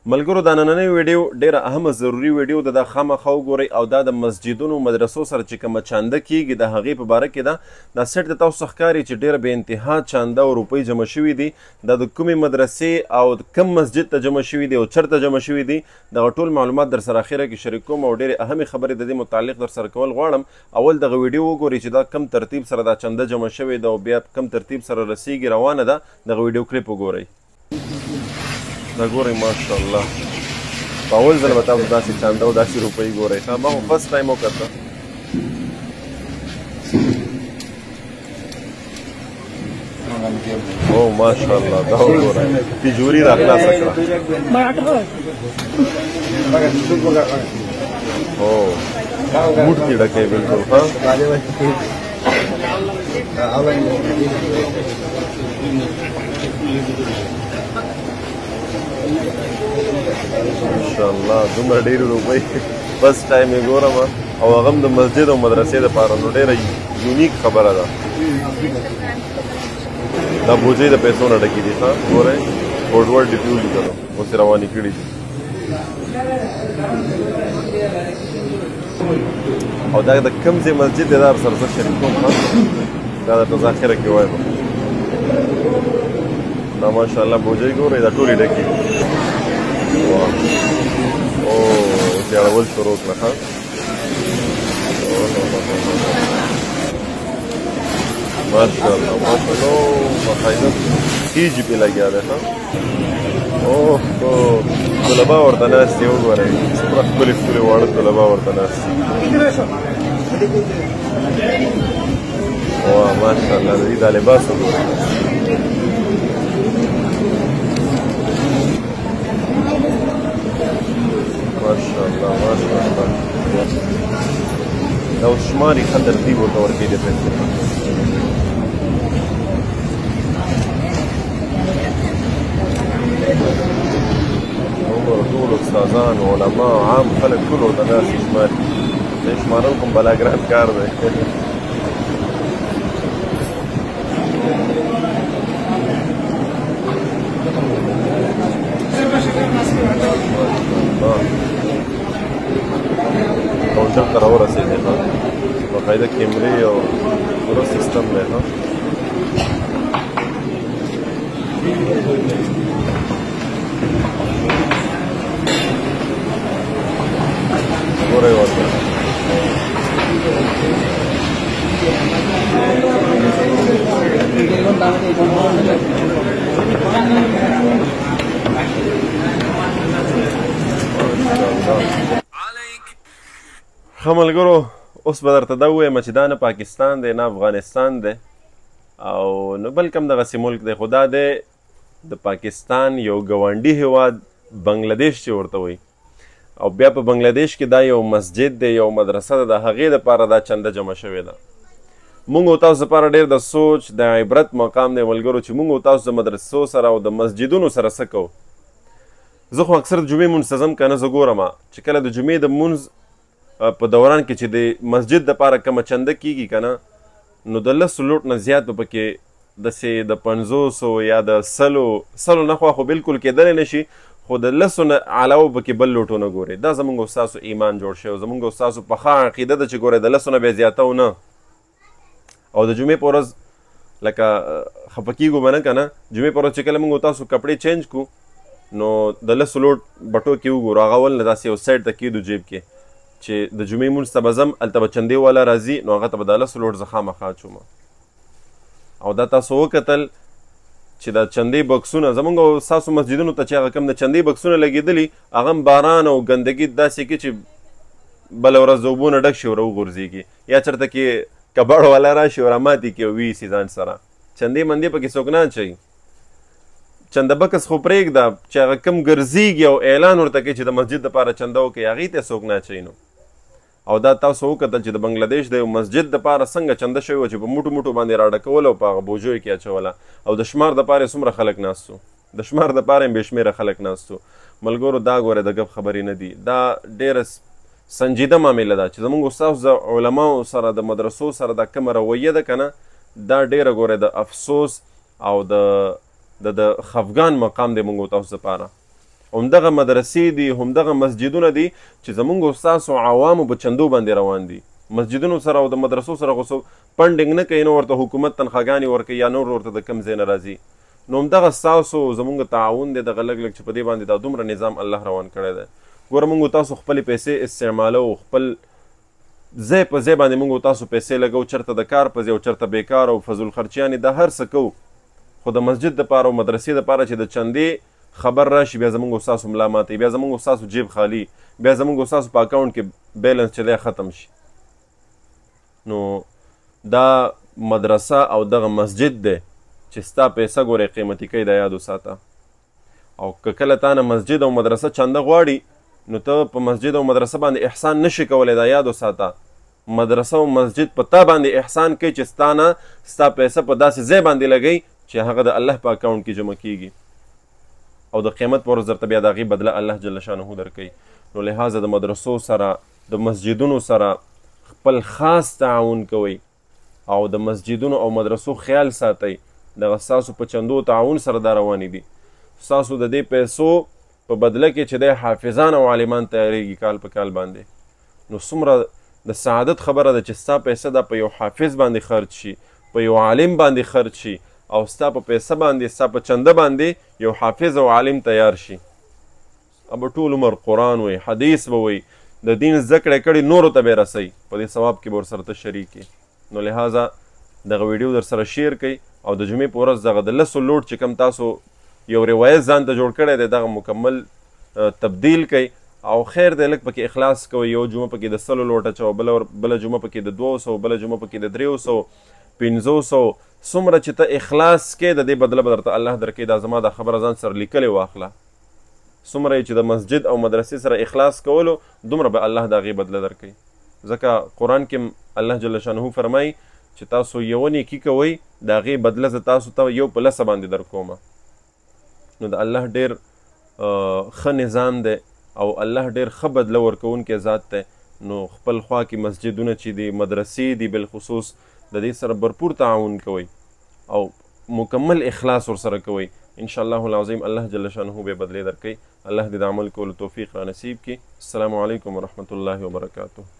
ملګرو دا نننۍ ویډیو ډیره اهمه ضروري ویډیو ده، دا خامخا وګورئ او دا د مسجدونو مدرسو سره چې کومه چانده کیږي د هغې په باره کې ده. دا سیټ د تاسو ښکاري چې ډیره بې انتها چانده او روپۍ جمع شوي دي. دا د کومې مدرسې او کوم مسجد ته جمع شوي دي او چېرته جمع شوي دي دغه ټول معلومات در سره اخره کې شریک کوم او ډیرې اهمې خبرې د دې متعلق در سره کول غواړم. اول دغه ویډیو وګورئ چې دا کم ترتیب سره دا چانده جمع شوې ده او بیا کم ترتیب سره رسیږي روانه ده. دغه ویډیو کلیپ وګورئ. دا ګورئ ماشاءالله په اول ځل به تاسو داسې چانده او داسې روپۍ ګورئ. ما خو فسټ ټایم وکته. او ماشاءالله دا وګورئ تجوري را خلاصه کړه. او موټ کې ډکې بالکل. ماشاءالله دومره ډېرې روپۍ فسټ ټایم یې ګورم او هغه هم د مسجد او مدرسې دپاره نو ډېره یونیک خبره ده. دا بوجۍ د پیسو نه ډکې دي. ښه ګورئ ګوډوډ ډي پیو لیکلو اوس یې روانې کړي دي او دا د کوم ځای مسجد دی دا سره زه شریک کوم. دا درته زه اخره کې وایم. دا ماشاءالله بوجۍ ګورئ دا ټولې ډکې دي. او زیړول شروع کړه. ښه ماشاءالله ماشاءالله باقاعده کیجي پې لګیا دی. ښه اوه طلبا ورته ناست دي. وګورئ څومره ښکلي ښکلي واړه طلبا ورته ناست دي. واه ماشاءالله د دې دا لباس وګورئ. ماشاءالله ماشاءالله دا اوس شماري ښه ترتیب ورته ورکوي د پیسو. ټول استادان علما عام خلک ټول ورته داسې شماري. دی شمارل خو بلا ګران کار دی. काउंटर ته راورسېدې. ښه باقاعده کیمرې او پوره سیستم دی. ښه ګورئ ورته ښه ملګرو اوس به درته دا ووایم چې دا نه پاکستان دی نه افغانستان دی او نه بل کوم دغسې ملک دی، خو دا دی د پاکستان یو ګاونډي هیواد بنګلادیش چې ورته وایي. او بیا په بنګلادیش کې دا یو مسجد دی یو مدرسه ده. د هغې دپاره دا چنده جمع شوې ده. مونږ او تاسو دپاره ډېر د سوچ د عبرت مقام دی ملګرو چې مونږ او تاسو د مدرسو سره او د مسجدونو سره څه کوو. زه خو اکثر د جمعې منتظم که نه زه ګورم چې کله د جمعې د مونځ په دوران کې چې د مسجد دپاره کومه چنده کیږي که نه نو د 10 لوټ نه زیات به پکې داسې د 50 یا د 100 نه خوا خو بالکل کېدلی نه شي، خو د 10 نه علاوه پکې بل لوټونه ګورئ. دا زموږ او ستاسو ایمان جوړ شوی، زموږ او ستاسو پخه عقیده ده چې ګورئ د 10 نه بیا زیاته و نه. او د جمعې په ورځ لکه خفه کېږو به نه که نه، جمعې په ورځ چې کله موږ او تاسو کپړې چینج کړو نو د 10 لوټ بټو کې وګورو هغه ول نه داسې یو سایډ ته کېږدو جیب کې چې د جمعې مونځ ته به ځم هلته به چندې والا راځي نو هغه ته به د 10 لوټ زه خامخا اچوم. او دا تاسو وکتل چې دا چندې بکسونه زمونږ او ستاسو مسجدونو ته چې هغه کوم د چندې بکسونه لګېدلي هغه هم باران او ګندګي داسې کې چې بله ورځ د اوبو نه ډک شي او راوغورځېږي یا چېرته کې کباړ والا راشي او راماتې کړي او ویسي ځان سره. چندې مندې پکې څوک نه اچوي. چنده بکس خو پرېږده چې هغه کم ګرځېږي او اعلان ورته کوي چې د مسجد دپاره چنده وکړئ هغې ته څوک نه اچوي. نو او دا تاسو وکتل چې د بنګلادیش د یو مسجد دپاره څنګه چنده شوې وه چې په موټو موټو باندې راډکوله او په هغه بوجیو کې اچوله او د شمار دپاره یې څومره خلک ناست وو، د شمار دپاره یې بې شمېره خلک ناست وو. ملګرو دا ګوره د ګپ خبرې نه دي، دا ډېره سنجیده معامله ده چې زموږ ستاسو د علماو سره د مدرسو سره دا کومه رویه ده که نه دا ډېره ګوره د افسوس او د خفګان مقام دی موږ تاسو دپاره. همدغه مدرسې دي، همدغه مسجدونه دي چې زمونږ ستاسو عوامو په چندو باندې روان دي. مسجدونو سره او د مدرسو سره خو فنډینګ نه کوي، نو ورته حکومت تنخواګانې ورکوي یا نور ورته د کم ځای نه راځي. نو همدغه ستاسو زمونږ تعاون دی، دغه لږ لږ چې په دې باندې دا دومره نظام الله روان کړی دی. ګوره مونږ تاسو خپلې پیسې استعمالو، خپل ځای په ځای باندې مونږ تاسو پیسې لګو، چېرته د کار په ځای او چېرته بېکار او فضول خرچیانې دا هر څه کوو، خو د مسجد دپاره او مدرسې دپاره چې د چندې خبر راشي بیا زمونږ ستاسو ملا ماتوي، بیا زمونږ ستاسو جیب خالي، بیا زمونږ ستاسو په اکاونټ کې بیلنس چې دی ختم شي. نو دا مدرسه او دغه مسجد دی چې ستا پیسه ګورې قیمتي کوي، دا یاد وساته. او که کله تا نه مسجد او مدرسه چنده غواړي نو ته په مسجد او مدرسه باندې احسان نشي کولی، دا یاد وساته. مدرسه او مسجد په تا باندې احسان کوي چې ستا نه ستا پیسه په داسې ځای باندې لګوي چې هغه د الله په اکاونټ کې جمع کیږي او د قیامت په ورځ درته بیا د هغې بدله الله جل شانه درکوي. نو لحاظه د مدرسو سره د مسجدونو سره خپل خاص تعاون کوئ او د مسجدونو او مدرسو خیال ساتئ. دغه ستاسو په چندو تعاون سره دا روانې دي. ستاسو د دې پیسو په بدله کې چې دی حافظان او عالمان تیارېږي کال په کال باندې، نو څومره د سعادت خبره ده چې ستا پیسه دا په یو حافظ باندې خرج شي، په یو عالم باندې خرج شي، او ستا په پیسه باندې ستا په چنده باندې یو حافظ او عالم تیار شي. اب ټول عمر قرآن وی، حدیث به وی، د دین زده کړې کړي نورو ته به یې رسئ، په دې ثواب کې به ورسره ته شریک یې. نو لحاظه دغه ویډیو در سره شیر کړئ او د جمعې په ورځ دغه د لسو لوډ چې کوم تاسو یو روایت ځان ته جوړ کړی دی دغه مکمل تبدیل کړئ او خیر دی لږ پکې اخلاص کوئ. یو جمعه پکې د 100 لوټ اچوه، بله جمعه پکې د 200، بله جمعه پکې د 300، 500. څومره چې ته اخلاص کې د دې بدله به درته الله درکوي. دا زما دا خبره ځان سره لیکلې واخله. څومره چې د مسجد او مدرسې سره اخلاص کولو دومره به الله د هغې بدله درکوي. ځکه قرآن کې الله جل شانه فرمایي چې تاسو یوه نیکي کوئ د هغې بدله زه تاسو ته یو په لسه باندې درکومه. نو د الله ډېر ښه نظام دی او الله ډېر ښه بدله ورکوونکی ذات دی. نو خپل خوا کې مسجدونه چې دي، مدرسې دي، بالخصوص د دې سره برپور تعاون کوئ او مکمل اخلاص ورسره کوئ. انشاءالله العظیم الله جل شانه به بدلې درکوي. الله دې د عمل کولو توفیق را نصیب کړي. السلام علیکم ورحمة الله وبرکاته.